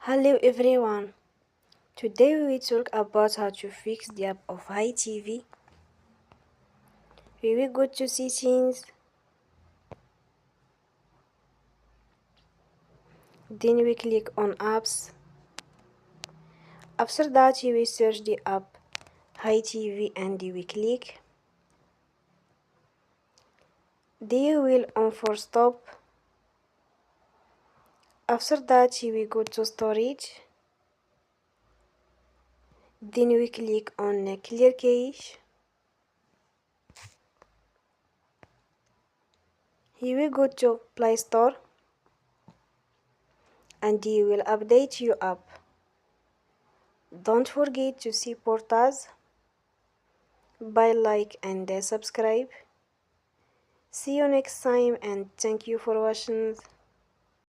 Hello everyone. Today we will talk about how to fix the app of HiTv. We will go to settings, then we click on apps. After that you will search the app HiTv and you will click. Then you will on for stop. After that you will go to storage. Then we click on clear cache. Here we go to Play Store and you will update your app. Don't forget to support us by like and subscribe. See you next time and thank you for watching.